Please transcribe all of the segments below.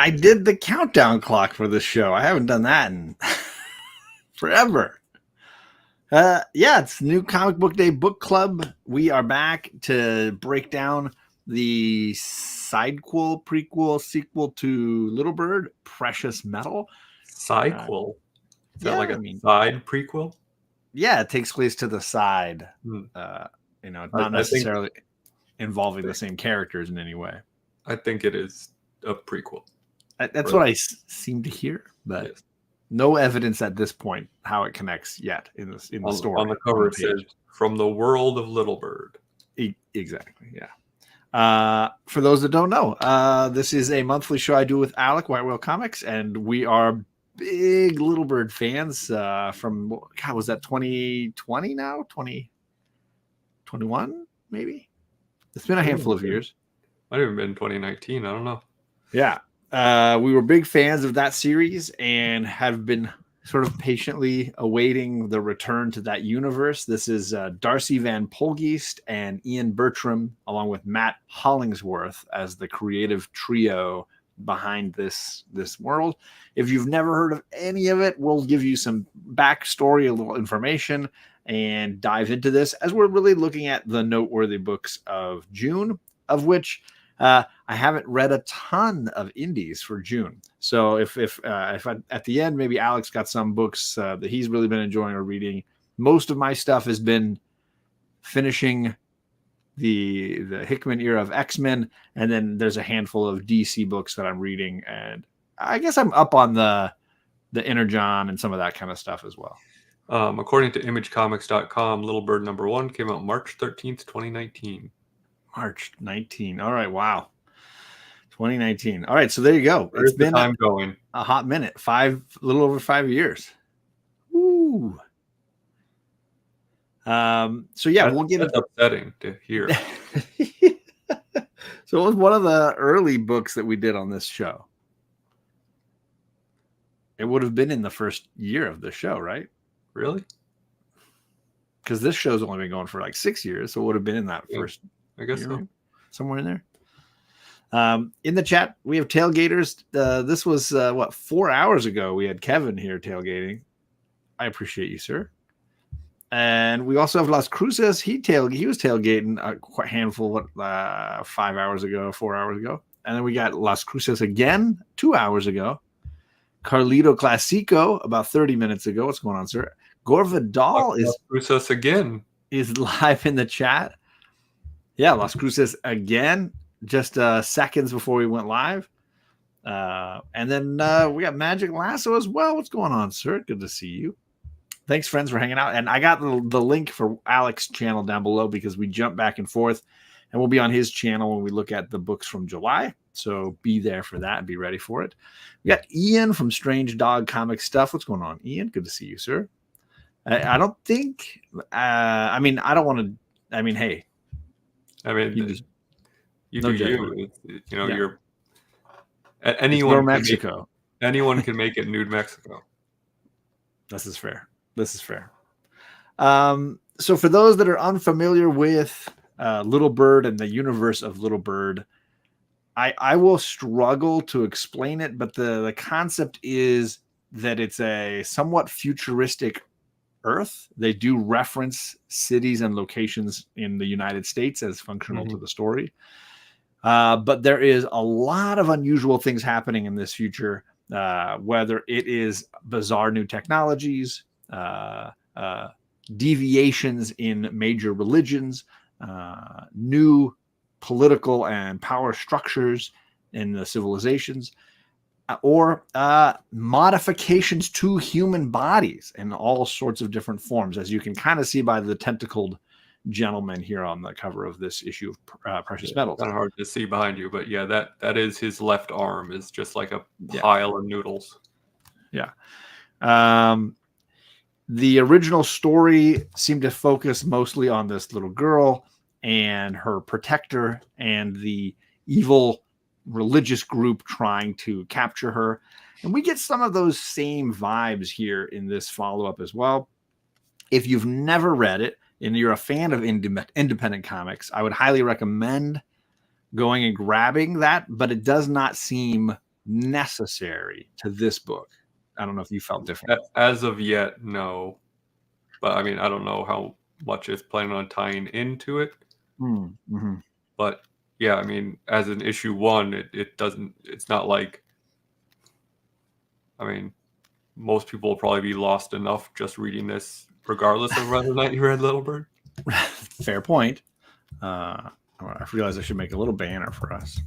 I did the countdown clock for this show. I haven't done that in forever. Yeah, it's New Comic Book Day Book Club. We are back to break down the prequel, sequel to Little Bird, Precious Metal. Sidequel? Is that like a side prequel? Yeah, it takes place to the side. Not necessarily involving the same characters in any way. I think it is a prequel. That's what I seem to hear, but no evidence at this point how it connects yet in the story. On the cover, it says "From the World of Little Bird." Exactly. Yeah. For those that don't know, this is a monthly show I do with Alec, White Whale Comics, and we are big Little Bird fans. From was that 2020 now? 2021 maybe. It's been a handful of years. Might have been 2019. I don't know. Yeah. We were big fans of that series and have been sort of patiently awaiting the return to that universe. This is Darcy Van Polgeest and Ian Bertram, along with Matt Hollingsworth, as the creative trio behind this world. If you've never heard of any of it, we'll give you some backstory, a little information, and dive into this as we're really looking at the noteworthy books of June, of which I haven't read a ton of indies for June. So if at the end, maybe Alex got some books that he's really been enjoying or reading. Most of my stuff has been finishing the Hickman era of X-Men, and then there's a handful of DC books that I'm reading, and I guess I'm up on the Energon and some of that kind of stuff as well. According to imagecomics.com, Little Bird #1 came out March 13th, 2019. March 19. All right. Wow. 2019. All right. So there you go. It's been going a hot minute. A little over 5 years. Woo. So yeah, we'll get it. Upsetting to hear. So it was one of the early books that we did on this show. It would have been in the first year of the show, right? Really? Because this show's only been going for like 6 years, so it would have been in that first. I guess so. Right? Somewhere in there. In the chat, we have tailgaters. This was 4 hours ago. We had Kevin here tailgating. I appreciate you, sir. And we also have Las Cruces. He was tailgating a handful 4 hours ago. And then we got Las Cruces again 2 hours ago. Carlito Classico about 30 minutes ago. What's going on, sir? Gore Vidal Las Cruces again is live in the chat. Yeah, Las Cruces again, just seconds before we went live. And then we got Magic Lasso as well. What's going on, sir? Good to see you. Thanks, friends, for hanging out. And I got the link for Alex's channel down below because we jump back and forth. And we'll be on his channel when we look at the books from July. So be there for that and be ready for it. We got Ian from Strange Dog Comic Stuff. What's going on, Ian? Good to see you, sir. I don't think – I don't want to – hey. You do you. You're anyone. Mexico. Anyone can make it nude Mexico. This is fair. So for those that are unfamiliar with Little Bird and the universe of Little Bird, I will struggle to explain it, but the concept is that it's a somewhat futuristic Earth. They do reference cities and locations in the United States as functional to the story. But there is a lot of unusual things happening in this future, whether it is bizarre new technologies, deviations in major religions, new political and power structures in the civilizations, or modifications to human bodies in all sorts of different forms, as you can kind of see by the tentacled gentleman here on the cover of this issue of Precious Metals. Kind of hard to see behind you, but yeah, that is his left arm is just like a pile of noodles. Yeah. The original story seemed to focus mostly on this little girl and her protector and the evil religious group trying to capture her. And we get some of those same vibes here in this follow-up as well. If you've never read it and you're a fan of independent comics, I would highly recommend going and grabbing that, but it does not seem necessary to this book? I don't know if you felt different. As of yet, no. But I mean, I don't know how much it's planning on tying into it. Mm-hmm. But yeah, I mean, as an issue one, it doesn't. It's not like. I mean, most people will probably be lost enough just reading this, regardless of whether or not you read Little Bird. Fair point. I realized I should make a little banner for us.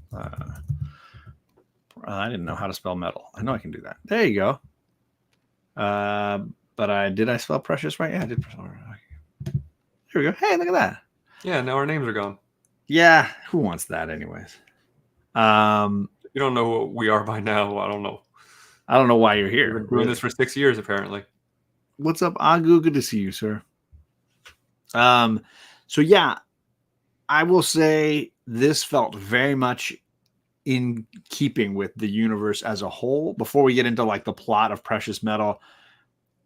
I didn't know how to spell metal. I know I can do that. There you go. But did I spell precious right? Yeah, I did. There we go. Hey, look at that. Yeah, now our names are gone. Yeah, who wants that, anyways? You don't know what we are by now. I don't know. I don't know why you're We've here. been doing this for 6 years, apparently. What's up, Agu? Good to see you, sir. So yeah, I will say this felt very much in keeping with the universe as a whole. Before we get into like the plot of Precious Metal,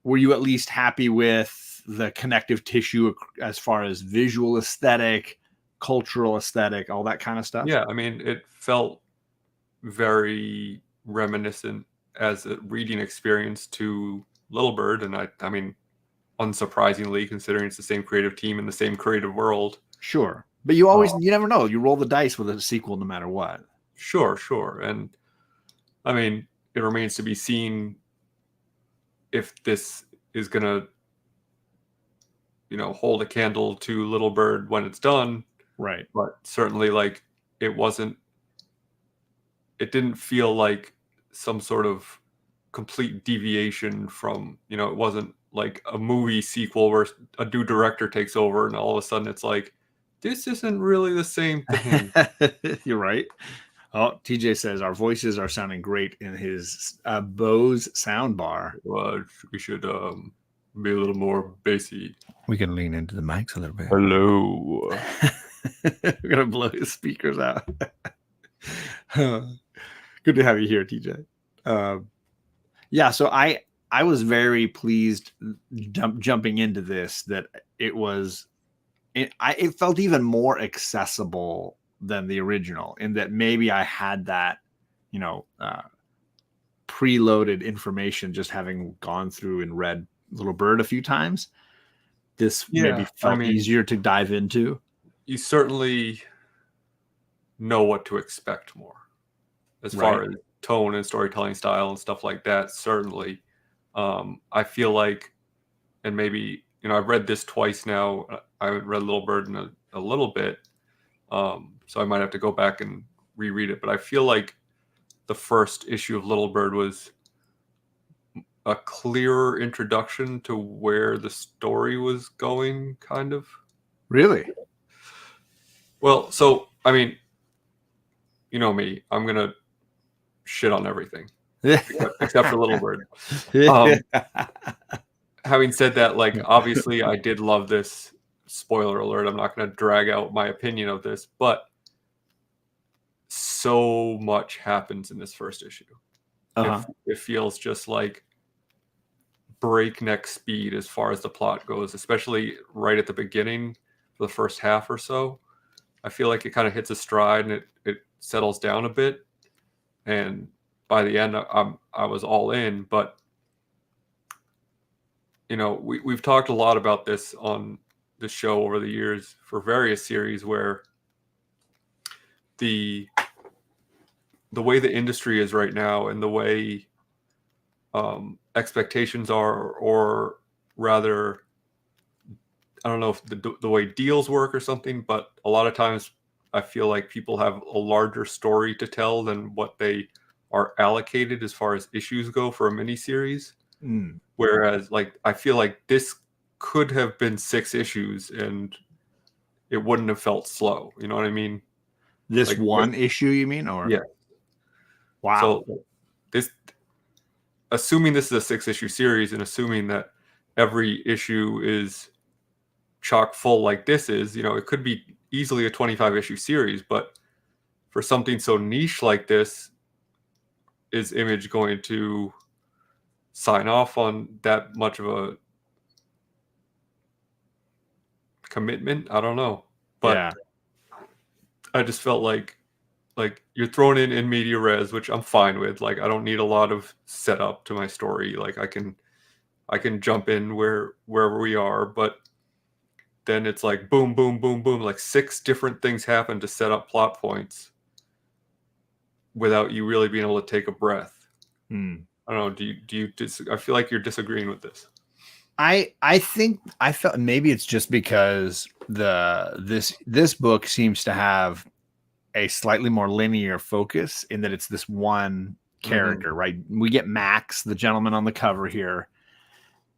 were you at least happy with the connective tissue as far as visual aesthetic, cultural aesthetic, all that kind of stuff? Yeah, I mean, it felt very reminiscent as a reading experience to Little Bird, and I mean, unsurprisingly, considering it's the same creative team in the same creative world. Sure. But you never know. You roll the dice with a sequel no matter what. Sure. And I mean, it remains to be seen if this is going to, hold a candle to Little Bird when it's done. Right. But certainly, like, it didn't feel like some sort of complete deviation from, it wasn't like a movie sequel where a new director takes over and all of a sudden it's like, this isn't really the same thing. You're right. Oh, TJ says our voices are sounding great in his Bose sound bar. We should be a little more bassy. We can lean into the mics a little bit. Hello. We're going to blow his speakers out. Good to have you here, TJ. Yeah, so I was very pleased jumping into this that it felt even more accessible than the original in that maybe I had that, preloaded information just having gone through and read Little Bird a few times. This maybe felt easier to dive into. You certainly know what to expect more as far as tone and storytelling style and stuff like that. Certainly. I feel like, and maybe, I've read this twice now. I haven't read Little Bird in a little bit. So I might have to go back and reread it. But I feel like the first issue of Little Bird was a clearer introduction to where the story was going, kind of. Really? Well, so, I mean, you know me. I'm going to shit on everything. except for Little Bird. Having said that, like, obviously I did love this. Spoiler alert, I'm not going to drag out my opinion of this, but so much happens in this first issue. It feels just like breakneck speed as far as the plot goes, especially right at the beginning for the first half or so. I feel like it kind of hits a stride and it settles down a bit. And by the end, I was all in. But, we've talked a lot about this on the show over the years for various series where the way the industry is right now and the way expectations are, or rather, I don't know if the way deals work or something, but a lot of times I feel like people have a larger story to tell than what they are allocated as far as issues go for a miniseries. Whereas, like, I feel like this could have been 6 issues and it wouldn't have felt slow. You know what I mean? This like, one issue, you mean? Or yeah. Wow. So assuming this is a 6-issue series and assuming that every issue is chock full like this is, it could be easily a 25-issue series. But for something so niche like this, is Image going to sign off on that much of a commitment? I don't know. But yeah. I just felt like like you're thrown in media res, which I'm fine with. Like I don't need a lot of setup to my story. Like I can jump in wherever we are, but then it's like boom, boom, boom, boom, like 6 different things happen to set up plot points without you really being able to take a breath. I don't know. I feel like you're disagreeing with this. I think I felt maybe it's just because this book seems to have a slightly more linear focus in that it's this one character, right? We get Max, the gentleman on the cover here,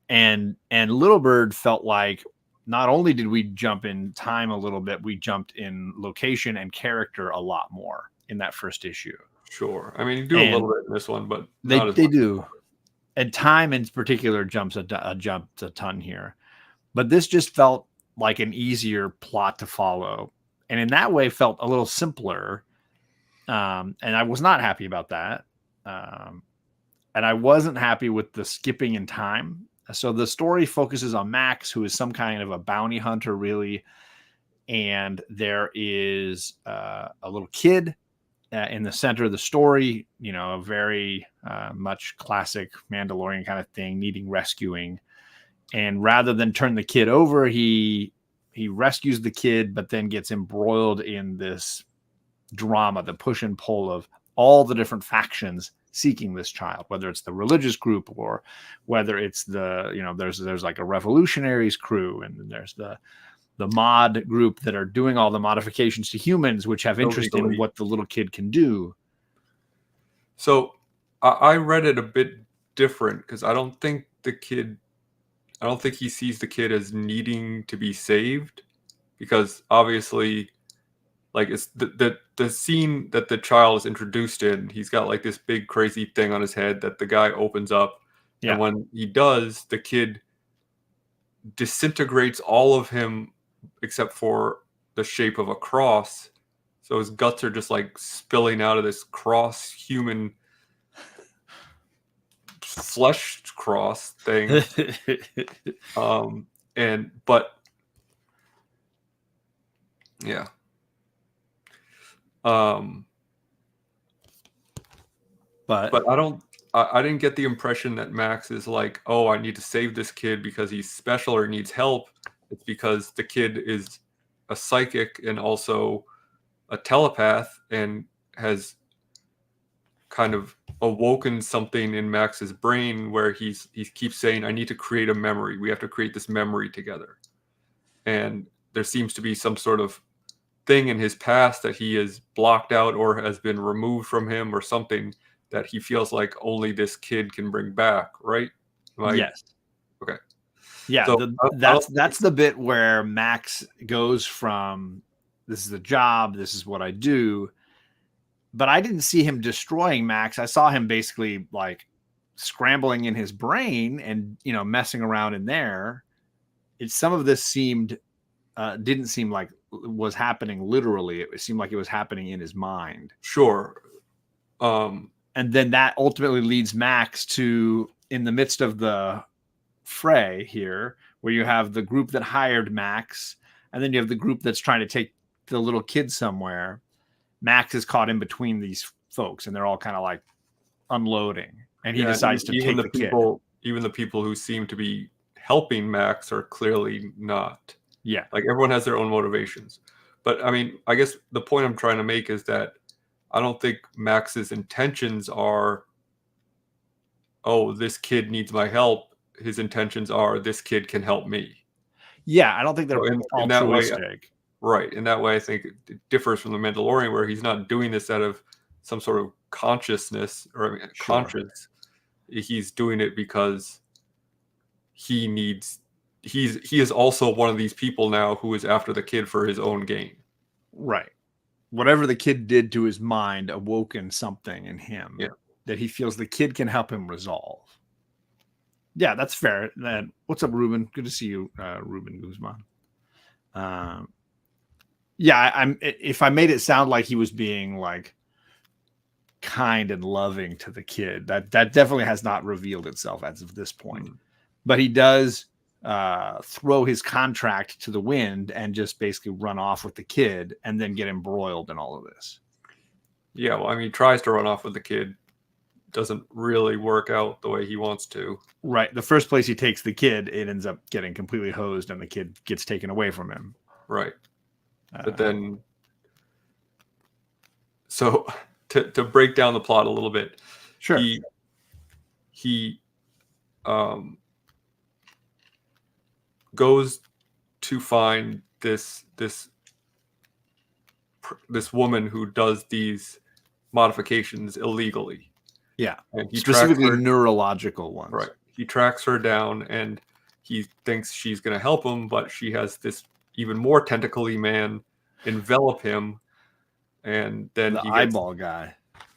and Little Bird felt like not only did we jump in time a little bit, we jumped in location and character a lot more in that first issue. Sure. I mean, you do a little bit in this one, but they not as much. do. And time in particular jumps a ton here. But this just felt like an easier plot to follow. And in that way felt a little simpler. And I was not happy about that. And I wasn't happy with the skipping in time. So the story focuses on Max, who is some kind of a bounty hunter, really. And there is a little kid in the center of the story, you know, a very much classic Mandalorian kind of thing, needing rescuing. And rather than turn the kid over, he rescues the kid, but then gets embroiled in this drama, the push and pull of all the different factions seeking this child, whether it's the religious group or whether it's the, you know, there's like a revolutionaries crew, and then there's the mod group that are doing all the modifications to humans, which have interest in what the little kid can do. So I read it a bit different because I don't think he sees the kid as needing to be saved, because obviously, like, it's the scene that the child is introduced in, he's got like this big crazy thing on his head that the guy opens up. Yeah. And when he does, the kid disintegrates all of him except for the shape of a cross. So his guts are just like spilling out of this cross human flesh cross thing. But yeah. But I didn't get the impression that Max is like, oh, I need to save this kid because he's special or needs help. It's because the kid is a psychic and also a telepath and has kind of awoken something in Max's brain where he keeps saying, I need to create a memory. We have to create this memory together. And there seems to be some sort of thing in his past that he has blocked out or has been removed from him or something that he feels like only this kid can bring back, right? Yes. Okay. Yeah, so, that's the bit where Max goes from, this is the job, this is what I do. But I didn't see him destroying Max. I saw him basically like scrambling in his brain and, you know, messing around in there. Some of this didn't seem like was happening literally. It seemed like it was happening in his mind. Sure. And then that ultimately leads Max to, in the midst of the fray here, where you have the group that hired Max, and then you have the group that's trying to take the little kid somewhere. Max is caught in between these folks, and they're all kind of like unloading, and he decides to take the kid. Even the people who seem to be helping Max are clearly not. Yeah. Like, everyone has their own motivations. But I mean, I guess the point I'm trying to make is that I don't think Max's intentions are, oh, this kid needs my help. His intentions are, this kid can help me. Yeah, I don't think they're altruistic. Right. In that way, I think it differs from the Mandalorian, where he's not doing this out of some sort of consciousness or conscience. He's doing it because he is also one of these people now who is after the kid for his own gain. Right. Whatever the kid did to his mind awoken something in him that he feels the kid can help him resolve. Yeah, that's fair. What's up, Ruben? Good to see you, Ruben Guzman. If I made it sound like he was being like kind and loving to the kid, that definitely has not revealed itself as of this point. But he does throw his contract to the wind and just basically run off with the kid and then get embroiled in all of this. Yeah, well, I mean, he tries to run off with the kid. Doesn't really work out the way he wants to. Right. The first place he takes the kid, it ends up getting completely hosed, and the kid gets taken away from him. Right. But then, so to break down the plot a little bit, sure, he goes to find this woman who does these modifications illegally. Yeah, and he specifically neurological ones. Right. He tracks her down, and he thinks she's going to help him, but she has this even more tentacly man envelop him, and then the he eyeball guy.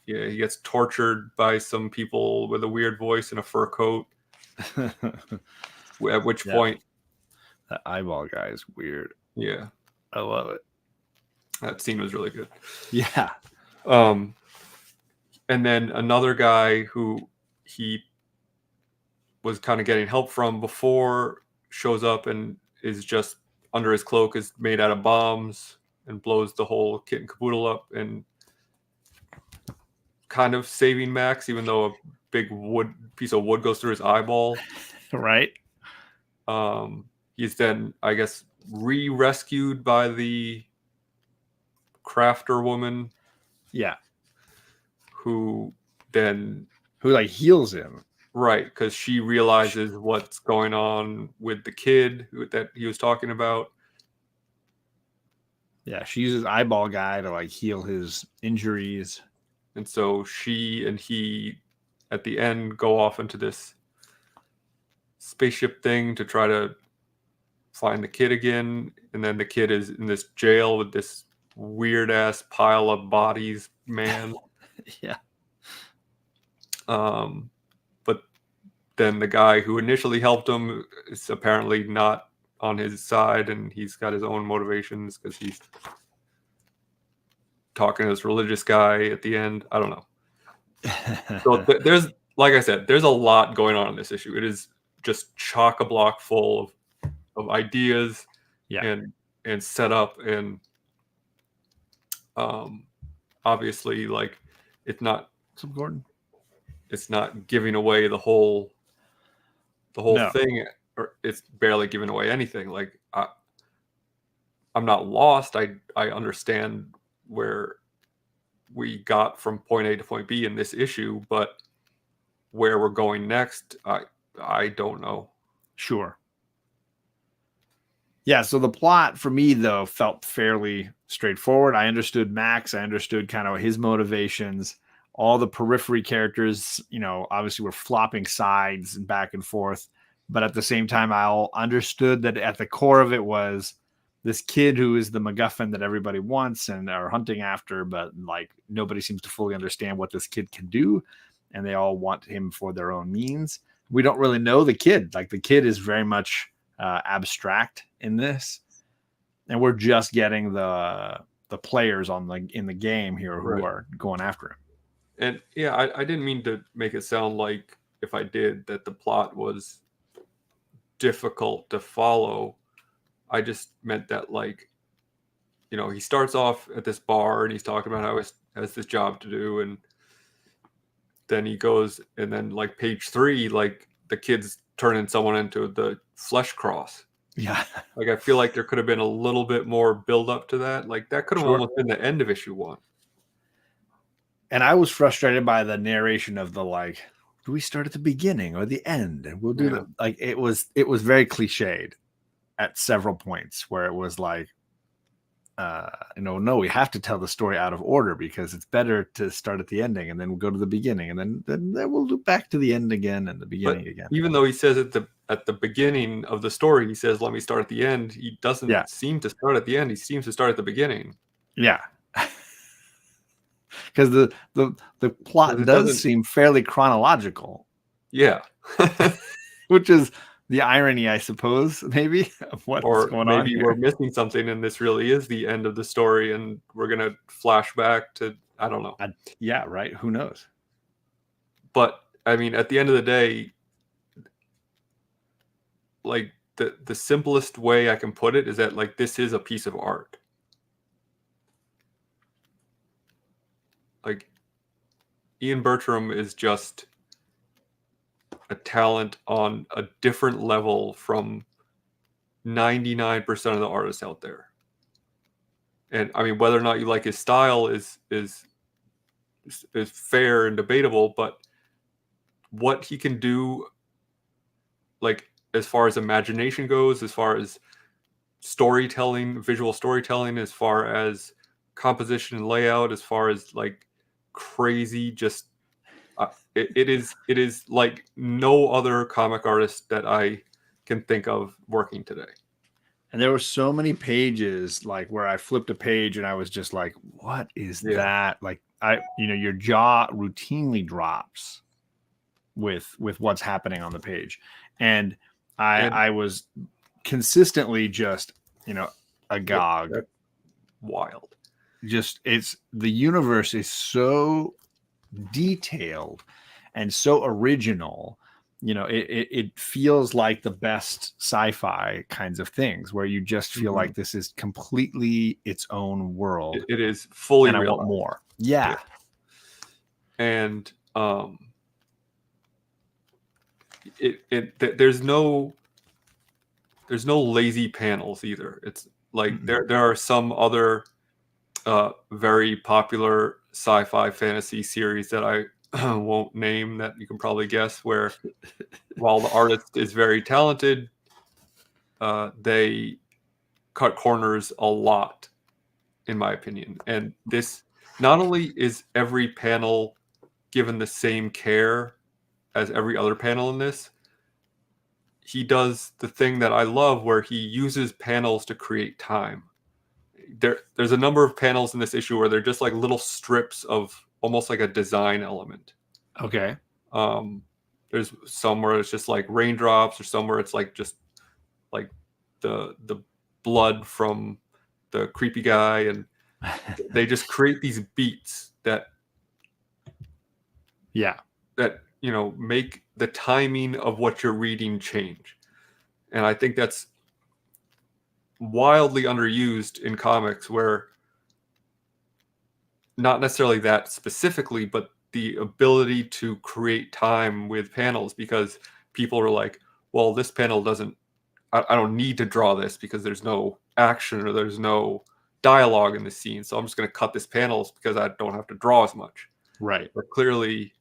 Yeah, he gets tortured by some people with a weird voice and a fur coat. At which point, that eyeball guy is weird. Yeah, I love it. That scene was really good. Yeah. And then another guy who he was kind of getting help from before shows up and is just under his cloak, is made out of bombs and blows the whole kit and caboodle up, and kind of saving Max, even though a big piece of wood goes through his eyeball. Right. He's then, I guess, rescued by the crafter woman. Yeah. Who like heals him. Right, because she realizes what's going on with the kid that he was talking about. Yeah, she uses eyeball guy to like heal his injuries. And so she and he at the end go off into this spaceship thing to try to find the kid again. And then the kid is in this jail with this weird ass pile of bodies, man. Yeah. But then the guy who initially helped him is apparently not on his side, and he's got his own motivations because he's talking to this religious guy at the end. I don't know. So there's, like I said, there's a lot going on in this issue. It is just chock-a-block full of ideas, and setup, and obviously, like, it's not Gordon. It's not giving away the whole thing, or it's barely giving away anything. Like, I'm not lost. I understand where we got from point A to point B in this issue, but where we're going next, I don't know. Sure. Yeah, so the plot for me, though, felt fairly straightforward. I understood Max. I understood kind of his motivations. All the periphery characters, obviously were flopping sides and back and forth. But at the same time, I understood that at the core of it was this kid who is the MacGuffin that everybody wants and are hunting after, but like nobody seems to fully understand what this kid can do. And they all want him for their own means. We don't really know the kid. Like, the kid is very much abstract in this. And we're just getting the players in the game here who are going after him. And yeah, I didn't mean to make it sound like, if I did, that the plot was difficult to follow. I just meant that, like, he starts off at this bar and he's talking about how he has this job to do, and then he goes, and then like page 3, like the kid's turning someone into the flesh cross. Yeah. Like, I feel like there could have been a little bit more build up to that. Like, that could have almost been the end of issue 1. And I was frustrated by the narration of the, like, do we start at the beginning or the end? And we'll do that. Like, it was very cliched at several points where it was like, no, we have to tell the story out of order because it's better to start at the ending and then we'll go to the beginning, and then we'll loop back to the end again and the beginning again. Even though he says at the beginning of the story, he says, let me start at the end, he doesn't seem to start at the end. He seems to start at the beginning. Yeah. Because the plot does seem fairly chronological. Yeah. Which is the irony, I suppose, maybe, of what's going on. Maybe we're missing something and this really is the end of the story and we're going to flash back to, I don't know. Yeah, right. Who knows? But, I mean, at the end of the day, like, the simplest way I can put it is that, like, this is a piece of art. Like, Ian Bertram is just a talent on a different level from 99% of the artists out there. And I mean, whether or not you like his style is fair and debatable, but what he can do, like as far as imagination goes, as far as storytelling, visual storytelling, as far as composition and layout, as far as like crazy, just it is like no other comic artist that I can think of working today. And there were so many pages like where I flipped a page and I was just like, what is that? Like your jaw routinely drops with what's happening on the page. And I was consistently just, agog. Wild. Just the universe is so detailed and so original. It feels like the best sci-fi kinds of things where you just feel like this is completely its own world. It is fully and I realized. want more. Yeah. And there's no lazy panels either. It's like there are some other very popular sci-fi fantasy series that I won't name that you can probably guess, where while the artist is very talented, they cut corners a lot, in my opinion. And this, not only is every panel given the same care as every other panel in this, he does the thing that I love where he uses panels to create time. There's a number of panels in this issue where they're just like little strips of almost like a design element. Okay. There's somewhere it's just like raindrops, or somewhere it's like just like the blood from the creepy guy, and they just create these beats that make the timing of what you're reading change. And I think that's wildly underused in comics, where not necessarily that specifically, but the ability to create time with panels, because people are like, well, this panel doesn't, I don't need to draw this because there's no action or there's no dialogue in the scene. So I'm just going to cut this panels because I don't have to draw as much. Right. But clearly,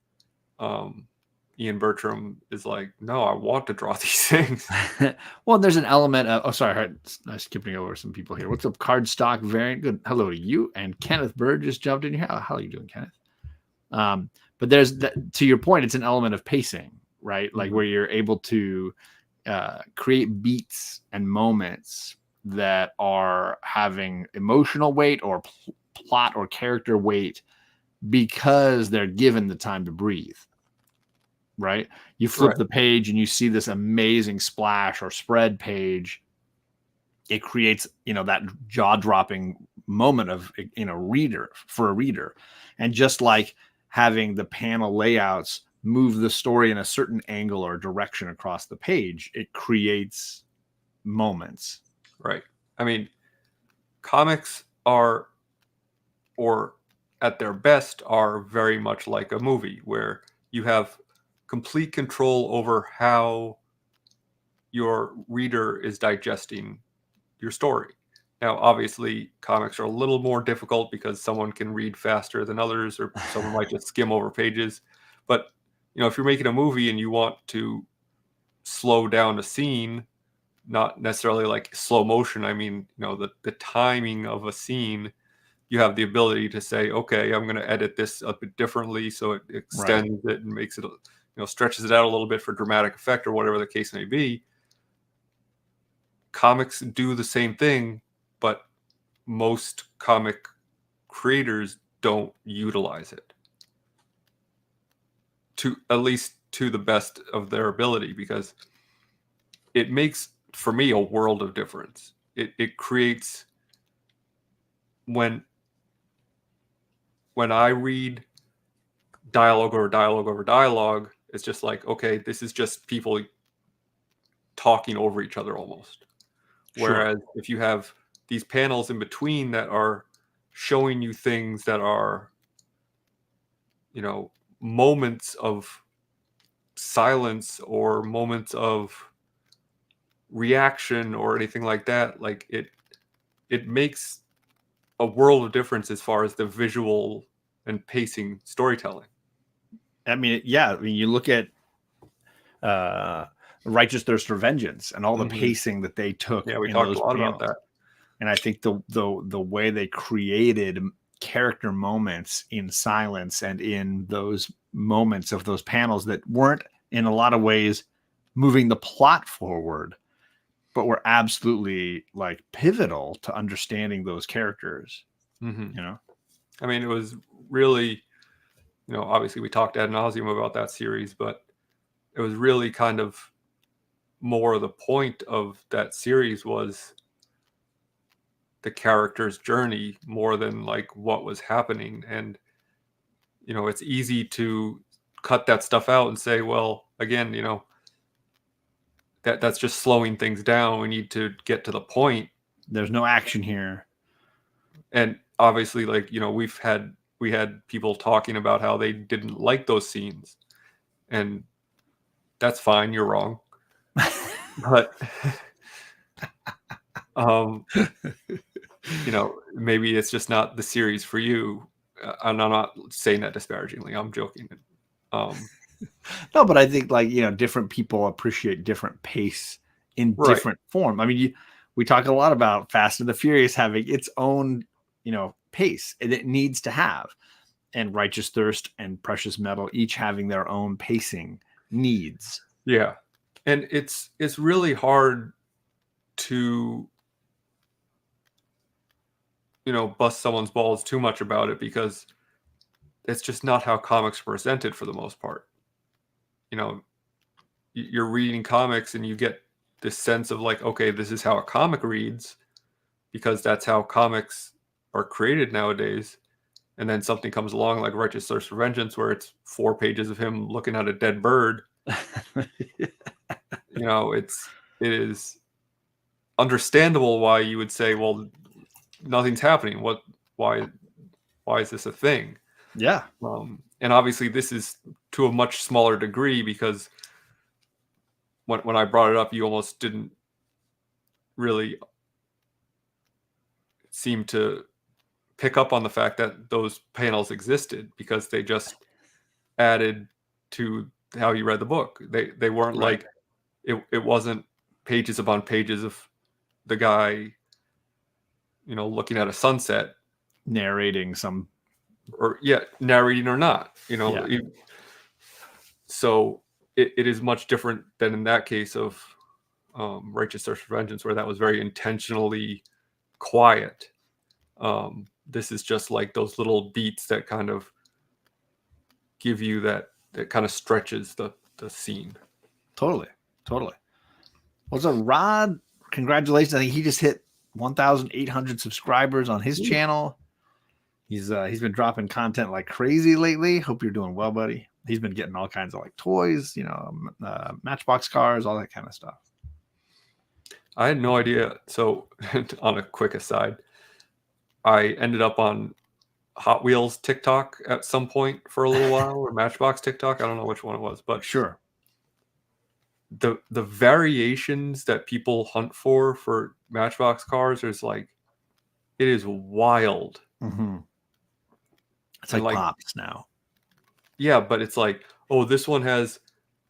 Ian Bertram is like, no, I want to draw these things. Well, there's an element of, I'm skipping over some people here. What's up, Cardstock Variant? Good. Hello to you. And Kenneth Bird just jumped in here. How are you doing, Kenneth? But there's to your point, it's an element of pacing, right? Like where you're able to create beats and moments that are having emotional weight or plot or character weight because they're given the time to breathe. Right? You flip the page and you see this amazing splash or spread page. It creates, that jaw-dropping moment of, for a reader. And just like having the panel layouts move the story in a certain angle or direction across the page, it creates moments. Right. I mean, comics are, or at their best, are very much like a movie where you have complete control over how your reader is digesting your story. Now, obviously, comics are a little more difficult because someone can read faster than others, or someone might just skim over pages. But, if you're making a movie and you want to slow down a scene, not necessarily like slow motion, I mean, the timing of a scene, you have the ability to say, okay, I'm going to edit this a bit differently so it extends it and makes it, stretches it out a little bit for dramatic effect or whatever the case may be. Comics do the same thing, but most comic creators don't utilize it at least to the best of their ability, because it makes, for me, a world of difference. It creates, when I read dialogue over dialogue over dialogue, it's just like, okay, this is just people talking over each other almost. Whereas if you have these panels in between that are showing you things that are, moments of silence or moments of reaction or anything like that. Like it makes a world of difference as far as the visual and pacing storytelling. I mean, yeah. I mean, you look at Righteous Thirst for Vengeance and all the pacing that they took Yeah, we in talked those a lot panels. about that. And I think the way they created character moments in silence and in those moments of those panels that weren't in a lot of ways moving the plot forward, but were absolutely like pivotal to understanding those characters. You know, I mean, it was really, obviously we talked ad nauseum about that series, but it was really kind of more the point of that series was the character's journey more than like what was happening. And it's easy to cut that stuff out and say, well, again, that's just slowing things down. We need to get to the point. There's no action here. And obviously, like, we had people talking about how they didn't like those scenes, and that's fine, you're wrong. But maybe it's just not the series for you. And I'm not saying that disparagingly, I'm joking. No, but I think like, different people appreciate different pace in different form. I mean, we talk a lot about Fast and the Furious having its own, pace, and it needs to have, and Righteous Thirst and Precious Metal each having their own pacing needs. Yeah. And it's really hard to, bust someone's balls too much about it, because it's just not how comics are presented for the most part. You're reading comics and you get this sense of like, okay, this is how a comic reads, because that's how comics are created nowadays. And then something comes along like Righteous Thirst for Vengeance, where it's 4 pages of him looking at a dead bird. It is understandable why you would say, well, nothing's happening. Why is this a thing? Yeah. And obviously this is to a much smaller degree, because when I brought it up, you almost didn't really seem to pick up on the fact that those panels existed, because they just added to how you read the book. They weren't Right. like, it wasn't pages upon pages of the guy, looking at a sunset, narrating some, or narrating or not, Yeah. So it is much different than in that case of Righteous Thirst for Vengeance, where that was very intentionally quiet. This is just like those little beats that kind of give you that kind of stretches the scene. Totally. Well, so Rod, congratulations. I think he just hit 1,800 subscribers on his channel. He's been dropping content like crazy lately. Hope you're doing well, buddy. He's been getting all kinds of like toys, Matchbox cars, all that kind of stuff. I had no idea. So on a quick aside, I ended up on Hot Wheels TikTok at some point for a little while, or Matchbox TikTok. I don't know which one it was, but sure. The variations that people hunt for Matchbox cars is like, it is wild. Mm-hmm. It's like Pops now. Yeah, but it's like, oh, this one has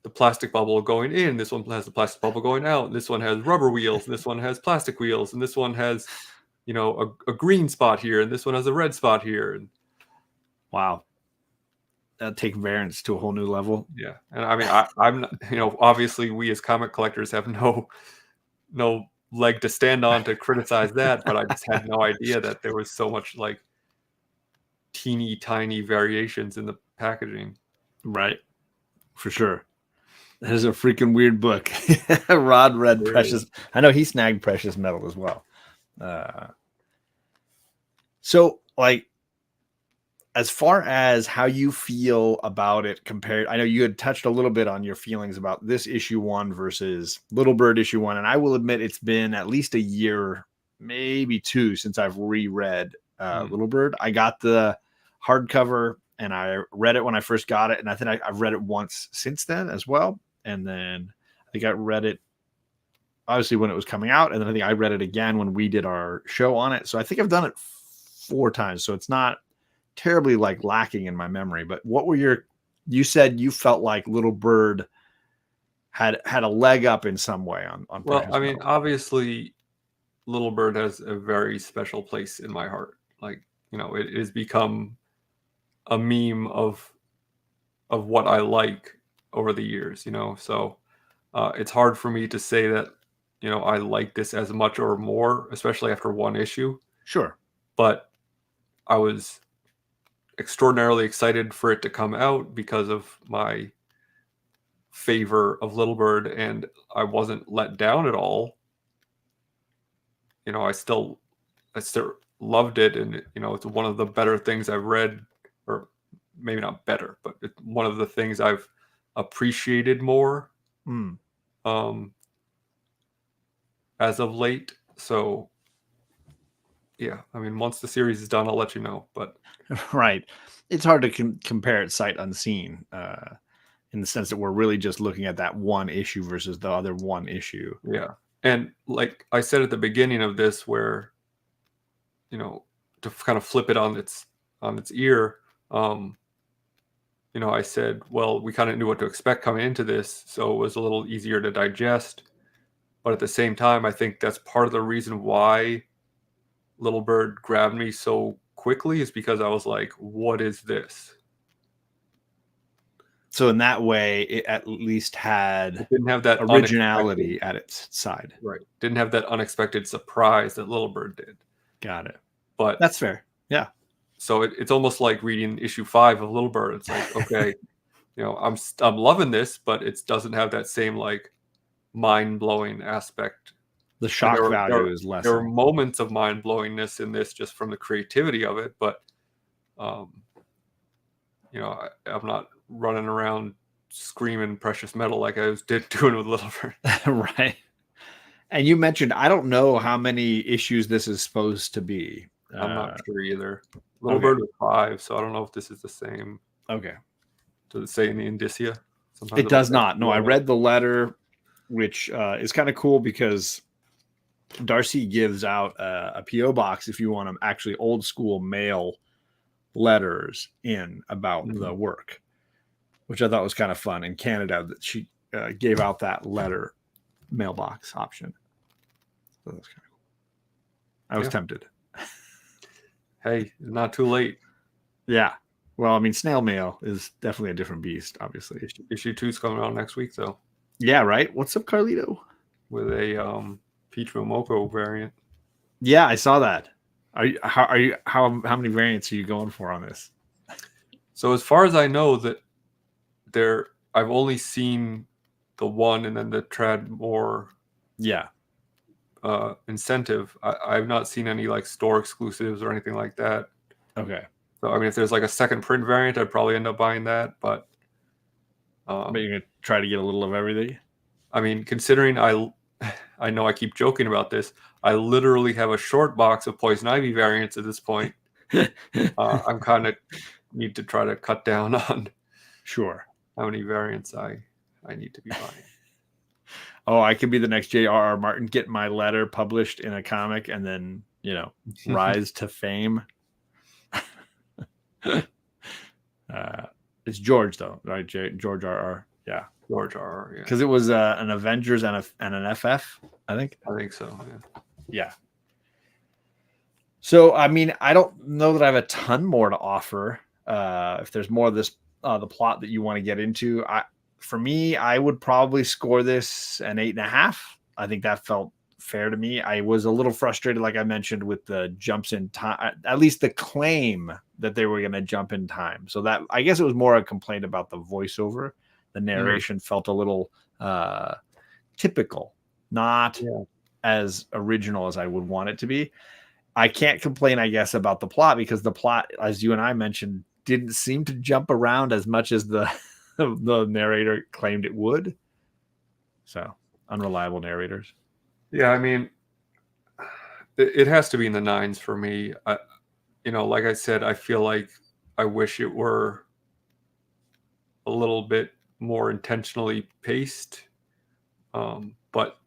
the plastic bubble going in, this one has the plastic bubble going out, this one has rubber wheels, and this one has plastic wheels, and this one has, a green spot here, and this one has a red spot here. And wow, that'll take variants to a whole new level. Yeah, and I mean, I'm not, obviously we as comic collectors have no leg to stand on to criticize that, but I just had no idea that there was so much like teeny tiny variations in the packaging. Right, for sure. That is a freaking weird book. Rod read Precious. I know he snagged Precious Metal as well. So, like, as far as how you feel about it compared, I know you had touched a little bit on your feelings about this issue 1 versus Little Bird issue 1. And I will admit it's been at least a year, maybe 2 since I've reread Little Bird. I got the hardcover and I read it when I first got it, and I think I've read it once since then as well. And then I think I read it obviously when it was coming out, and then I think I read it again when we did our show on it. So I think I've done it 4 times. So it's not terribly like lacking in my memory. But what were you said you felt like Little Bird had a leg up in some way on Well, Precious I mean, Metal. obviously, Little Bird has a very special place in my heart. Like, it has become a meme of what I like over the years. So it's hard for me to say that I like this as much or more, especially after one issue. Sure. But I was extraordinarily excited for it to come out because of my favor of Little Bird, and I wasn't let down at all. I still loved it, and it's one of the better things I've read, or maybe not better, but it's one of the things I've appreciated more as of late. So yeah, I mean, once the series is done, I'll let you know. But right, it's hard to compare it sight unseen, in the sense that we're really just looking at that one issue versus the other one issue. Yeah, and like I said at the beginning of this, where to kind of flip it on its ear, I said, well, we kind of knew what to expect coming into this, so it was a little easier to digest. But at the same time, I think that's part of the reason why Little Bird grabbed me so quickly, is because I was like, what is this? So in that way, it at least had It didn't have that originality at its side. Right. Didn't have that unexpected surprise that Little Bird did. Got it. But that's fair. Yeah. So it's almost like reading issue 5 of Little Bird. It's like, okay, I'm loving this, but it doesn't have that same like mind-blowing aspect. The shock value is less. There are moments of mind-blowingness in this just from the creativity of it, but I'm not running around screaming Precious Metal like I was doing with Little Bird. Right. And you mentioned, I don't know how many issues this is supposed to be. I'm not sure either. Little Bird was 5, so I don't know if this is the same. Okay. Does it say in the indicia? Sometimes it does not. No, I read the letter, which is kind of cool because Darcy gives out a PO box if you want to actually old school mail letters in about the work, which I thought was kind of fun. In Canada, that she gave out that letter mailbox option. So that's kind of cool. I was tempted. Hey, not too late. Yeah. Well, I mean, snail mail is definitely a different beast, obviously. Issue 2 is coming out next week, though. Yeah, right? What's up, Carlito? With a Peach Momoko variant. Yeah, I saw that. How many variants are you going for on this? So as far as I know, I've only seen the one, and then the Tradmore incentive. I've not seen any like store exclusives or anything like that. Okay. So I mean, if there's like a second print variant, I'd probably end up buying that. But you're gonna try to get a little of everything. I mean, considering I know I keep joking about this, I literally have a short box of Poison Ivy variants at this point. I'm kind of need to try to cut down on how many variants I need to be buying. Oh, I could be the next J.R.R. Martin, get my letter published in a comic, and then rise to fame. It's George though, right? George R.R. Yeah, George R.R. Yeah, because it was an Avengers and an FF. I think so. Yeah. So I mean, I don't know that I have a ton more to offer. If there's more of this, the plot that you want to get into, for me, I would probably score this an 8.5. I think that felt fair to me. I was a little frustrated, like I mentioned, with the jumps in time, at least the claim that they were going to jump in time. So that, I guess it was more a complaint about the voiceover. The narration felt a little typical, not as original as I would want it to be. I can't complain, I guess, about the plot, because the plot, as you and I mentioned, didn't seem to jump around as much as the narrator claimed it would. So unreliable narrators. Yeah, I mean, it has to be in the 9s for me. Like I said, I feel like I wish it were a little bit more intentionally paced. But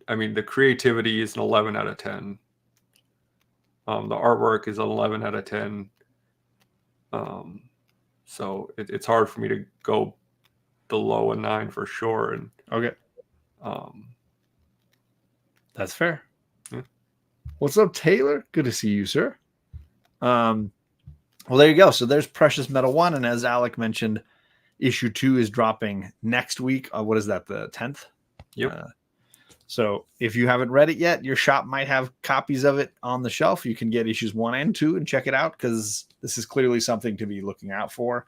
I mean, the creativity is an 11 out of 10. The artwork is an 11 out of 10. So it's hard for me to go below a 9 for sure. And Okay. um, That's fair. yeah. What's up, Taylor? Good to see you, sir. Well, there you go. So there's Precious Metal 1. And as Alec mentioned, issue 2 is dropping next week. What is that, the 10th? Yep. So if you haven't read it yet, your shop might have copies of it on the shelf. You can get issues 1 and 2 and check it out, because this is clearly something to be looking out for.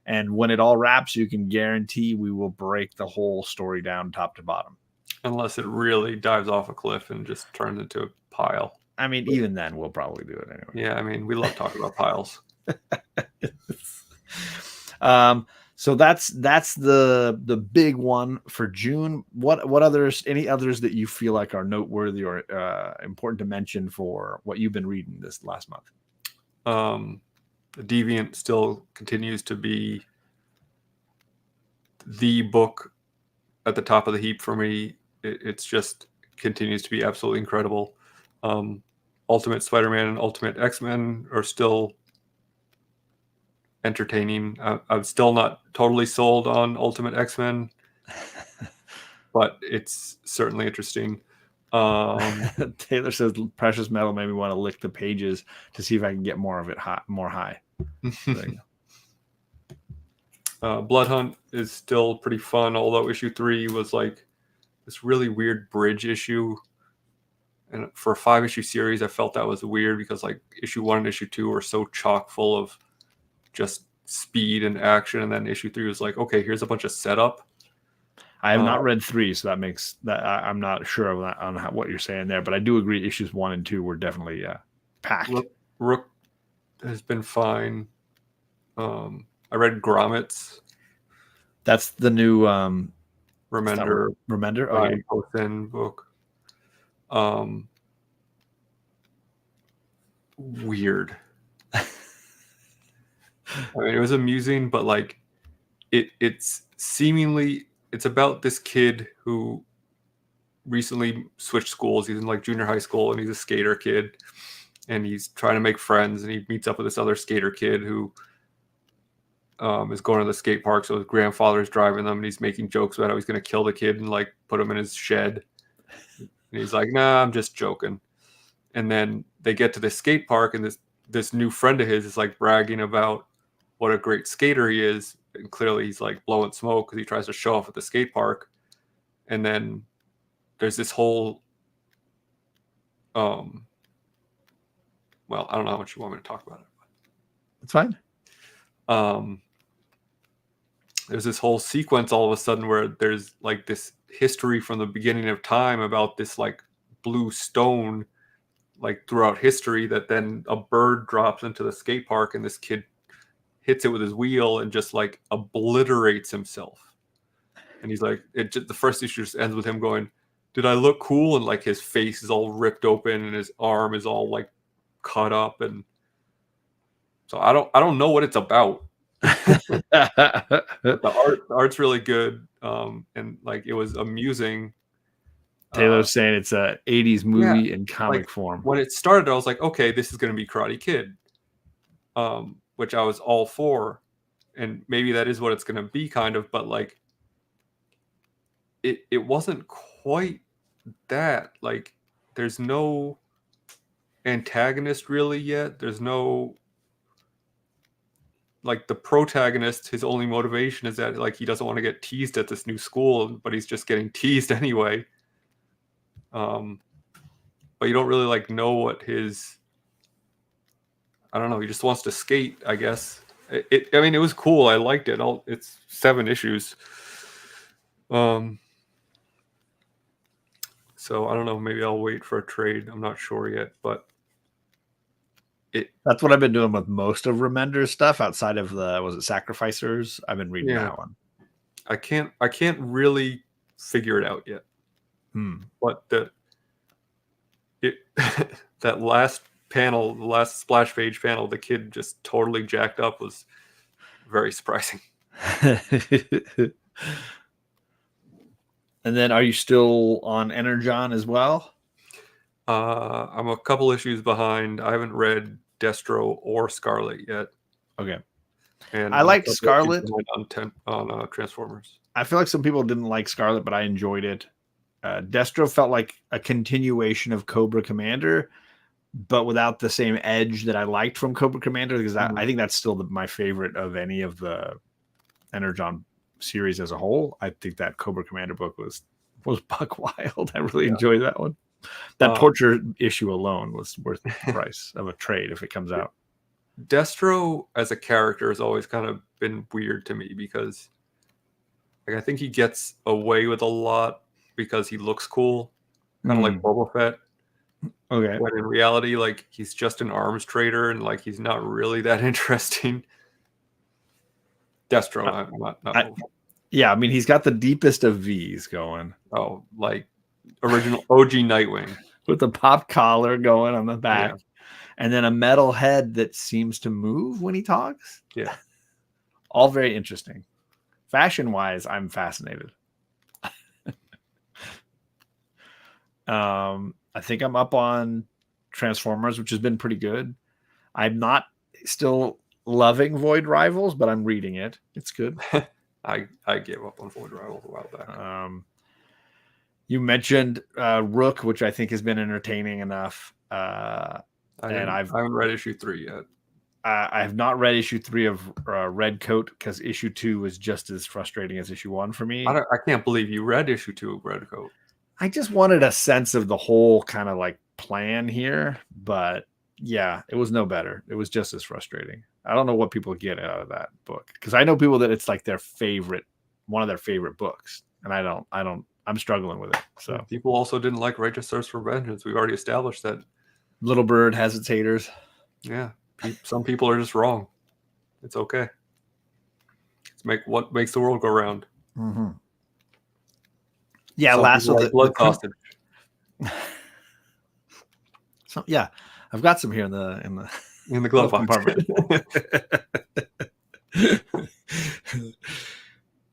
And when it all wraps, you can guarantee we will break the whole story down top to bottom. Unless it really dives off a cliff and just turns into a pile. I mean, even then, we'll probably do it anyway. Yeah, I mean, we love talking about piles. So that's the big one for June. What others? Any others that you feel like are noteworthy or important to mention for what you've been reading this last month? Deviant still continues to be the book at the top of the heap for me. It's just continues to be absolutely incredible. Ultimate Spider-Man and Ultimate X-Men are still entertaining. I'm still not totally sold on Ultimate X-Men, but it's certainly interesting. Taylor says Precious Metal made me want to lick the pages to see if I can get more of it more high. Blood Hunt is still pretty fun, although issue 3 was like this really weird bridge issue. And for a 5-issue series, I felt that was weird because like issue 1 and issue 2 were so chock full of just speed and action, and then issue 3 was like, okay, here's a bunch of setup. I have not read 3, so that makes that I'm not sure on what you're saying there, but I do agree issues 1 and 2 were definitely packed. Rook has been fine. I read Grommets. That's the new Remender. Okay. Post-in book. Weird. I mean, it was amusing, but like it's seemingly it's about this kid who recently switched schools. He's in like junior high school and he's a skater kid, and he's trying to make friends, and he meets up with this other skater kid who is going to the skate park. So his grandfather's driving them, and he's making jokes about how he's going to kill the kid and like put him in his shed. And he's like, nah, I'm just joking. And then they get to the skate park, and this new friend of his is like bragging about what a great skater he is. And clearly he's like blowing smoke because he tries to show off at the skate park. And then there's this whole, well, I don't know how much you want me to talk about it. It's fine. There's this whole sequence all of a sudden where there's like this history from the beginning of time about this like blue stone like throughout history that then a bird drops into the skate park, and this kid hits it with his wheel and just like obliterates himself. And he's like, the first issue just ends with him going, did I look cool? And like his face is all ripped open and his arm is all like cut up. And so I don't know what it's about. The art's really good. And like it was amusing. Taylor's saying it's a 80s movie in comic form. When it started, I was like, okay, this is going to be Karate Kid, which I was all for. And maybe that is what it's going to be kind of, but like it wasn't quite that. Like there's no antagonist really yet. There's no, like the protagonist, his only motivation is that like he doesn't want to get teased at this new school, but he's just getting teased anyway. But you don't really like know what his, I don't know, he just wants to skate, I guess. I mean, it was cool. I liked it. It's 7 issues. So I don't know, maybe I'll wait for a trade. I'm not sure yet, but that's what I've been doing with most of Remender's stuff outside of was it Sacrificers? I've been reading that one. I can't really figure it out yet. But that last panel, the last splash page panel, the kid just totally jacked up was very surprising. And then are you still on Energon as well? I'm a couple issues behind. I haven't read Destro or Scarlet yet. Okay. And I liked Scarlet on Transformers. I feel like some people didn't like Scarlet, but I enjoyed it. Destro felt like a continuation of Cobra Commander, but without the same edge that I liked from Cobra Commander, because I think that's still my favorite of any of the Energon series as a whole. I think that Cobra Commander book was buck wild. I really enjoyed that one. That torture issue alone was worth the price of a trade if it comes out. Destro as a character has always kind of been weird to me because I think he gets away with a lot because he looks cool, kind of like Boba Fett. Okay. When in reality, like, he's just an arms trader and like he's not really that interesting. Destro, not yeah, I mean, he's got the deepest of V's going. Oh, like original OG Nightwing. With the pop collar going on the back. Yeah. And then a metal head that seems to move when he talks. Yeah. All very interesting. Fashion-wise, I'm fascinated. I think I'm up on Transformers, which has been pretty good. I'm not still loving Void Rivals, but I'm reading it. It's good. I gave up on Void Rivals a while back. You mentioned Rook, which I think has been entertaining enough. I haven't read issue 3 yet. I have not read issue 3 of Red Coat because issue 2 was just as frustrating as issue 1 for me. I can't believe you read issue 2 of Red Coat. I just wanted a sense of the whole kind of like plan here, but yeah, it was no better. It was just as frustrating. I don't know what people get out of that book because I know people that it's like one of their favorite books, and I'm struggling with it. So people also didn't like Righteous Thirst for Vengeance. We've already established that. Little Bird has its haters. Yeah, some people are just wrong. It's okay. It's what makes the world go round. Mm-hmm. Yeah, blood sausage. So yeah, I've got some here in the glove compartment.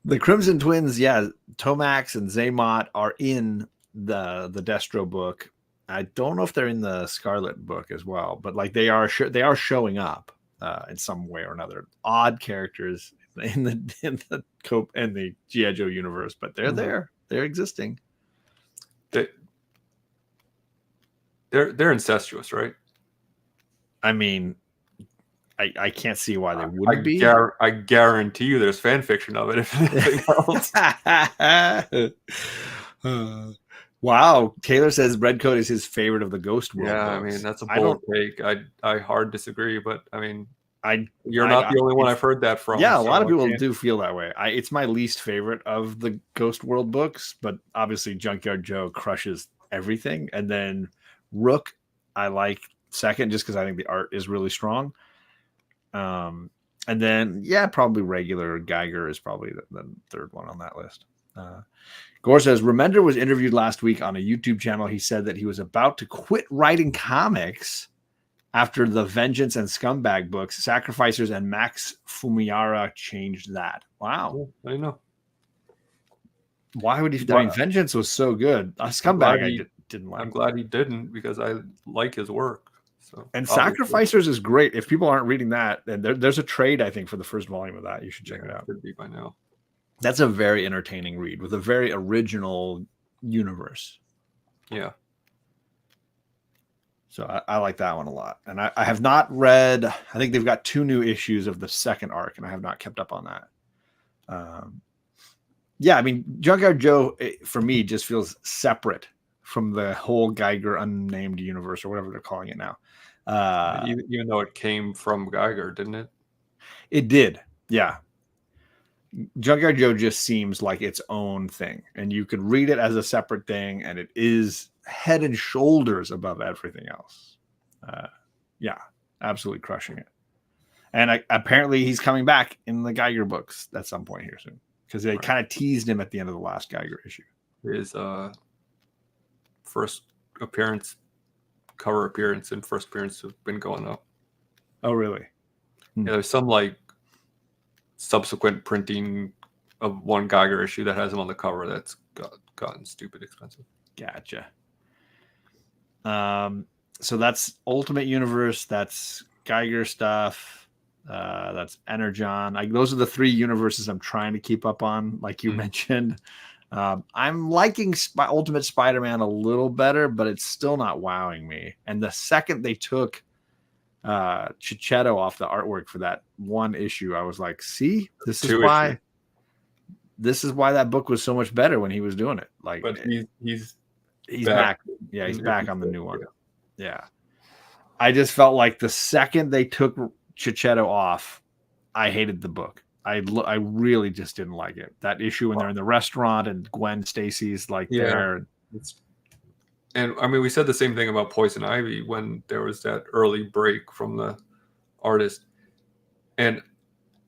The Crimson Twins, yeah, Tomax and Zaymot are in the Destro book. I don't know if they're in the Scarlet book as well, but like they are showing up in some way or another. Odd characters in the Cope and the G.I. Joe universe, but they're there. They're existing. They're incestuous, right? I mean, I can't see why they wouldn't be. I guarantee you there's fan fiction of it, if anything else. Wow. Taylor says Red Coat is his favorite of the Ghost World books. I mean, that's a bold take. I hard disagree, but I mean, you're not the only one I've heard that from. Yeah, a lot of people do feel that way. It's my least favorite of the Ghost World books, but obviously Junkyard Joe crushes everything. And then Rook, I like second just because I think the art is really strong. And then, yeah, probably regular Geiger is probably the third one on that list. Gore says, Remender was interviewed last week on a YouTube channel. He said that he was about to quit writing comics after the Vengeance and Scumbag books. Sacrificers and Max Fumiara changed that. Wow. I know. Why would he? I mean, Vengeance was so good. Scumbag I didn't like. I'm glad he didn't because I like his work. So, and Sacrificers is great. If people aren't reading that, and there's a trade, I think, for the first volume of that. You should check it out. Could be by now. That's a very entertaining read with a very original universe. Yeah. So I like that one a lot. And I have not read, I think they've got 2 new issues of the second arc, and I have not kept up on that. Yeah, I mean, Junkyard Joe, for me, just feels separate from the whole Geiger unnamed universe or whatever they're calling it now. Even though it came from Geiger, didn't it? It did, yeah. Junkyard Joe just seems like its own thing, and you could read it as a separate thing, and it is head and shoulders above everything else. Yeah, absolutely crushing it. And apparently he's coming back in the Geiger books at some point here soon because they kind of teased him at the end of the last Geiger issue. His first appearance cover appearance and first appearance have been going up. Oh, really? Yeah, there's some like subsequent printing of one Geiger issue that has him on the cover that's gotten stupid expensive. Gotcha. So that's Ultimate Universe, that's Geiger stuff, that's Energon. Those are the three universes I'm trying to keep up on, like you mentioned. I'm liking Ultimate Spider-Man a little better, but it's still not wowing me. And the second they took Chichetto off the artwork for that one issue, I was like, see, this is why that book was so much better when he was doing it. Like, but he's back. Yeah, he's back on the new one. Yeah. I just felt like the second they took Chichetto off, I hated the book. I really just didn't like it. That issue when they're in the restaurant and Gwen Stacy's like there. And I mean, we said the same thing about Poison Ivy when there was that early break from the artist. And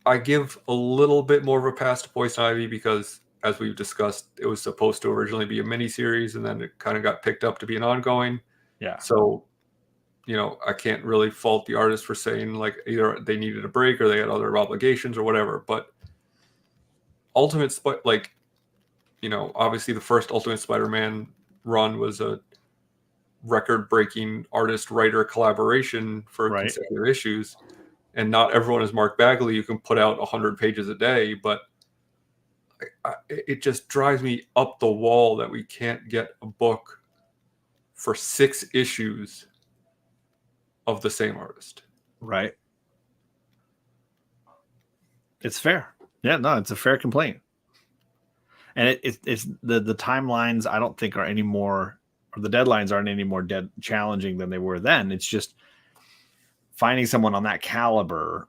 I give a little bit more of a pass to Poison Ivy because, as we've discussed, it was supposed to originally be a miniseries, and then it kind of got picked up to be an ongoing. Yeah. So, I can't really fault the artist for saying like either they needed a break or they had other obligations or whatever. But obviously the first Ultimate Spider-Man run was a record-breaking artist-writer collaboration for consecutive issues. And not everyone is Mark Bagley. You can put out 100 pages a day, but it just drives me up the wall that we can't get a book for 6 issues of the same artist. Right. It's fair. Yeah, no, it's a fair complaint. And it's the timelines I don't think are any more, or the deadlines aren't any more challenging than they were then. It's just finding someone on that caliber,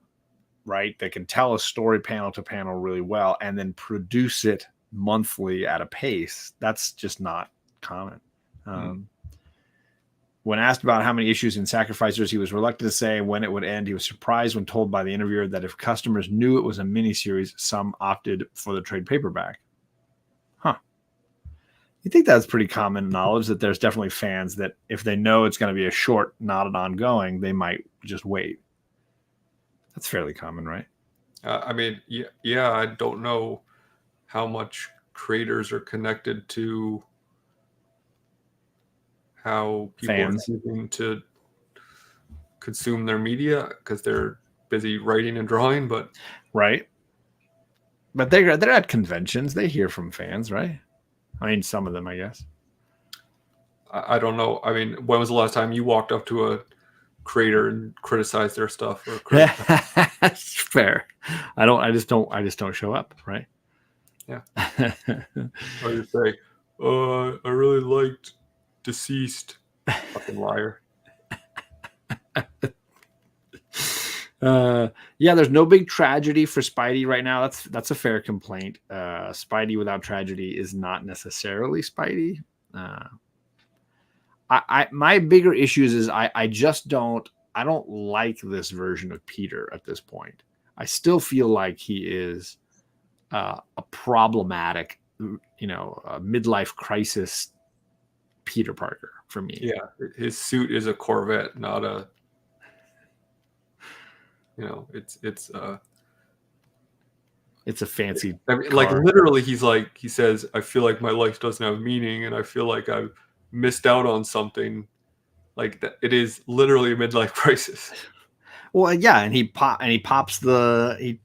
right, that can tell a story panel to panel really well and then produce it monthly at a pace. That's just not common. When asked about how many issues in Sacrificers, he was reluctant to say when it would end. He was surprised when told by the interviewer that if customers knew it was a miniseries, some opted for the trade paperback. Huh. You think that's pretty common knowledge that there's definitely fans that if they know it's going to be a short, not an ongoing, they might just wait. That's fairly common, right? I mean, yeah, I don't know how much creators are connected to how people are choosing to consume their media because they're busy writing and drawing, but they're at conventions. They hear from fans, right? I mean, some of them, I guess. I don't know. I mean, when was the last time you walked up to a creator and criticized their stuff? That's fair. I just don't show up, right? Yeah. Or you say, I really liked Deceased. Fucking liar. Yeah, there's no big tragedy for Spidey right now. That's a fair complaint. Spidey without tragedy is not necessarily Spidey. My bigger issues is I don't like this version of Peter at this point. I still feel like he is a problematic, a midlife crisis Peter Parker for me. Yeah, his suit is a Corvette, not a. It's a fancy. I mean, like literally, he says, "I feel like my life doesn't have meaning, and I feel like I've missed out on something." Like that, it is literally a midlife crisis. Well, yeah, and he pops the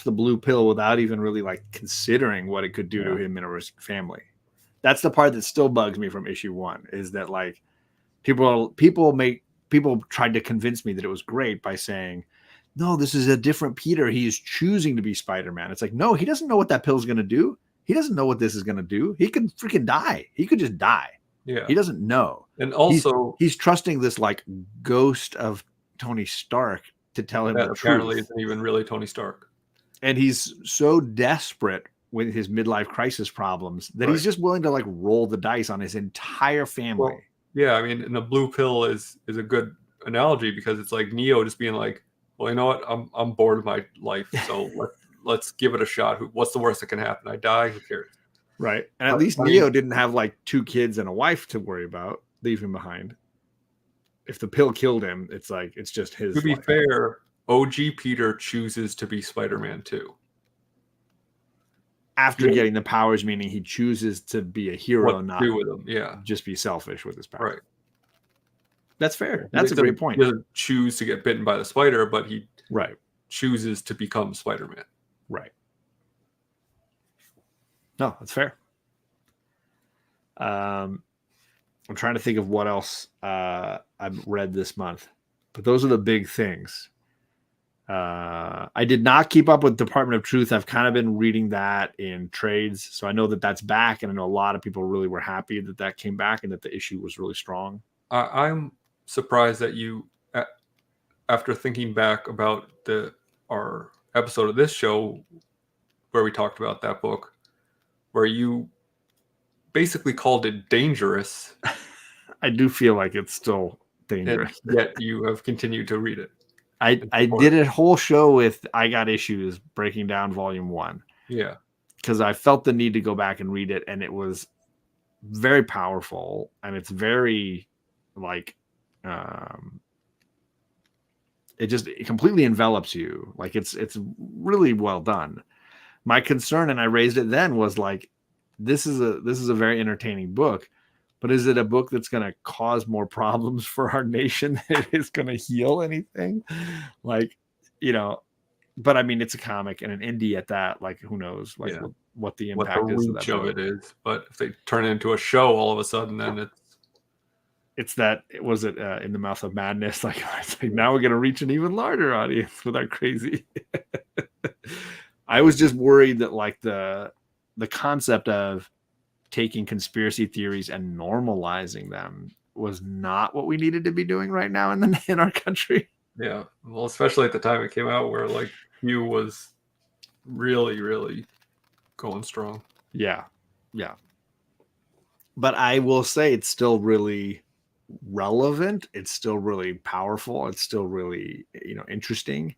blue pill without even really like considering what it could do to him and his family. That's the part that still bugs me from issue 1 is that like people tried to convince me that it was great by saying, no, this is a different Peter. He is choosing to be Spider-Man. It's like, no, he doesn't know what that pill is going to do. He doesn't know what this is going to do. He could freaking die. He could just die. Yeah. He doesn't know. And also he's trusting this like ghost of Tony Stark to tell him that the apparently truth. Isn't even really Tony Stark. And he's so desperate with his midlife crisis problems that he's just willing to like roll the dice on his entire family. Well, yeah, I mean, and the blue pill is a good analogy because it's like Neo just being like, well, you know what? I'm bored of my life, so let's give it a shot. What's the worst that can happen? I die. Who cares? Right. And at least Neo didn't have like 2 kids and a wife to worry about, leave him behind. if the pill killed him, it's like it's just his. To be life. fair, OG Peter chooses to be Spider-Man too. After getting the powers, meaning he chooses to be a hero, and not do with them. Yeah, just be selfish with his powers. Right. That's fair. That's a great point. He doesn't choose to get bitten by the spider, but he chooses to become Spider-Man. Right. No, that's fair. I'm trying to think of what else I've read this month, but those are the big things. I did not keep up with Department of Truth. I've kind of been reading that in trades, so I know that that's back, and I know a lot of people really were happy that that came back and that the issue was really strong. I'm surprised that you, after thinking back about our episode of this show where we talked about that book, where you basically called it dangerous. I do feel like it's still dangerous. And yet you have continued to read it. I did a whole show with I Got Issues breaking down volume 1. Yeah. Because I felt the need to go back and read it, and it was very powerful, and it's very like it completely envelops you. Like it's really well done. My concern, and I raised it then, was like this is a very entertaining book, but is it a book that's going to cause more problems for our nation than it is going to heal anything? Like, but I mean, it's a comic and an indie at that. Like, who knows? Like, what the impact is of that book. It is. But if they turn it into a show, all of a sudden, then it's that. Was it In the Mouth of Madness? Like, now we're going to reach an even larger audience with our crazy. I was just worried that like the concept of taking conspiracy theories and normalizing them was not what we needed to be doing right now in our country. Yeah, well, especially at the time it came out, where like Hugh was really, really going strong. Yeah. But I will say it's still really relevant. It's still really powerful. It's still really interesting.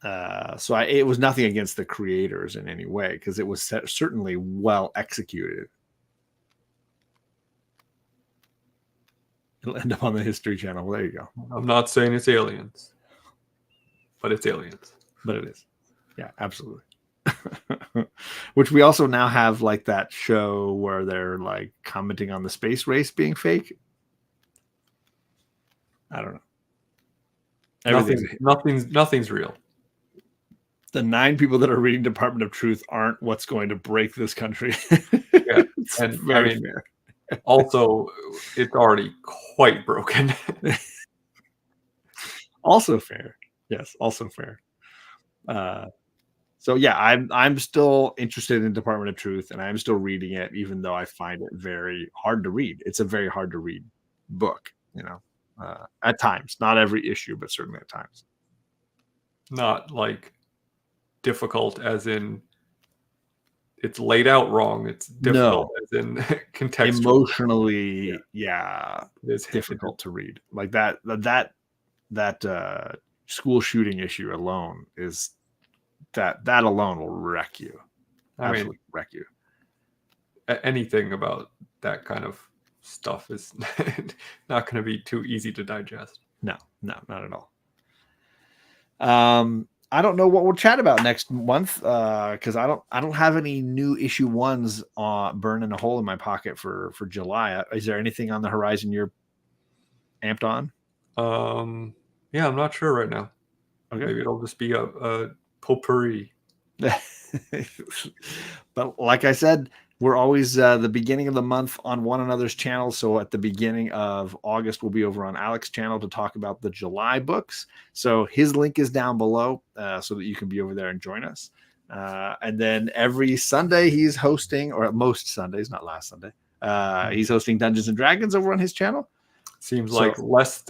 So it was nothing against the creators in any way, because it was certainly well executed. It'll end up on the History Channel. Well, there you go. I'm not saying it's aliens, but it's aliens. But it is. Yeah, absolutely. Which we also now have like that show where they're like commenting on the space race being fake. I don't know. Nothing's real. The 9 people that are reading Department of Truth aren't what's going to break this country. Yeah, and very fair. Also, it's already quite broken. Also fair. Yes, also fair. So yeah, I'm still interested in Department of Truth, and I'm still reading it, even though I find it very hard to read. It's a very hard to read book, at times. Not every issue, but certainly at times. Not like difficult as in it's laid out wrong. It's difficult as in contextual. Emotionally, it's difficult to read. Like that school shooting issue alone is that alone will wreck you. Absolutely wreck you. Anything about that kind of stuff is not going to be too easy to digest. No, not at all. I don't know what we'll chat about next month, because I don't have any new issue 1s burning a hole in my pocket for July. Is there anything on the horizon you're amped on? Yeah, I'm not sure right now. Okay. Maybe it'll just be a potpourri. But like I said, we're always the beginning of the month on one another's channel. So at the beginning of August, we'll be over on Alex's channel to talk about the July books. So his link is down below, so that you can be over there and join us. And then every Sunday he's hosting, or most Sundays, not last Sunday, he's hosting Dungeons and Dragons over on his channel. Seems like less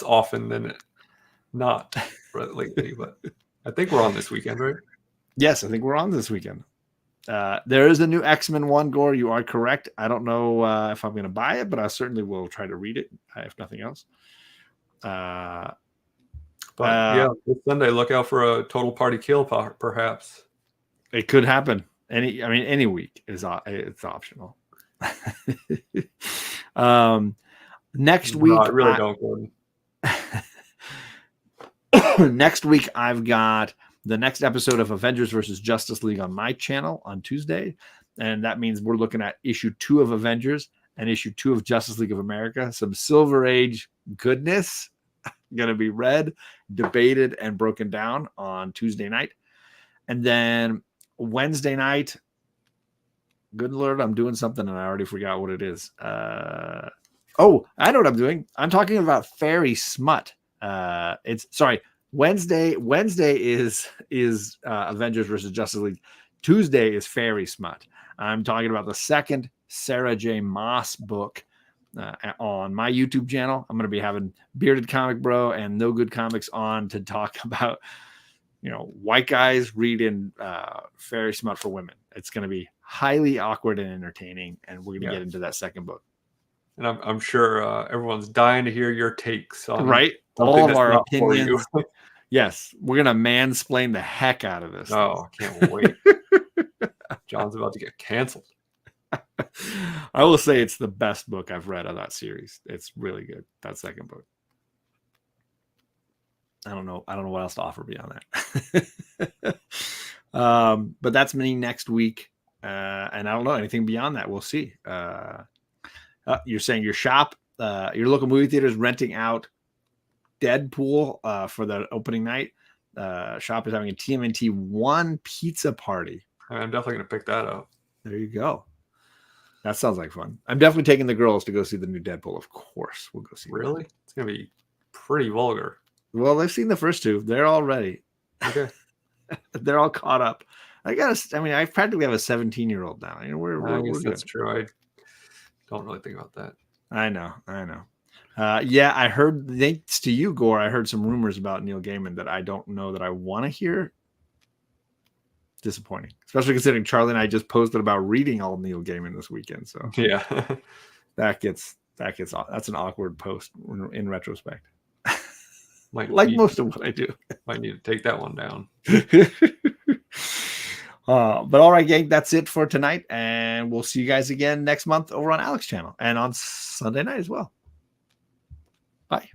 often than not lately, but I think we're on this weekend, right? Yes, I think we're on this weekend. There is a new X-Men 1, Gore. You are correct. I don't know if I'm going to buy it, but I certainly will try to read it, if nothing else. But this Sunday, look out for a total party kill, perhaps. It could happen. Any week is it's optional. Next No, week, I really don't, Gordon. next week, I've got the next episode of Avengers versus Justice League on my channel on Tuesday. And that means we're looking at issue 2 of Avengers and issue 2 of Justice League of America. Some Silver Age goodness going to be read, debated, and broken down on Tuesday night. And then Wednesday night, good Lord, I'm doing something and I already forgot what it is. Oh, I know what I'm doing. I'm talking about fairy smut. Wednesday is Avengers versus Justice League. Tuesday is fairy smut. I'm talking about the second Sarah J. Maas book on my YouTube channel. I'm going to be having Bearded Comic Bro and No Good Comics on to talk about, white guys reading fairy smut for women. It's going to be highly awkward and entertaining, and we're going to get into that second book. And I'm sure everyone's dying to hear your takes on all of our opinions. Yes, we're going to mansplain the heck out of this. Oh, I can't wait. John's about to get canceled. I will say it's the best book I've read of that series. It's really good, that second book. I don't know what else to offer beyond that. But that's me next week. And I don't know anything beyond that. We'll see. You're saying your shop, your local movie theater is renting out Deadpool for the opening night. Shop is having a TMNT 1 pizza party. I'm definitely going to pick that up. There you go. That sounds like fun. I'm definitely taking the girls to go see the new Deadpool. Of course, we'll go see. Really? It's going to be pretty vulgar. Well, they've seen the first 2. They're all ready. Okay. They're all caught up. I practically have a 17-year-old now. I guess that's true. I don't really think about that. I know. Yeah, I heard, thanks to you, Gore, I heard some rumors about Neil Gaiman that I don't know that I want to hear. Disappointing, especially considering Charlie and I just posted about reading all Neil Gaiman this weekend. So yeah, that's an awkward post in retrospect. Most of what I do. Might need to take that one down. But all right, gang, that's it for tonight, and we'll see you guys again next month over on Alex's channel and on Sunday night as well. Bye.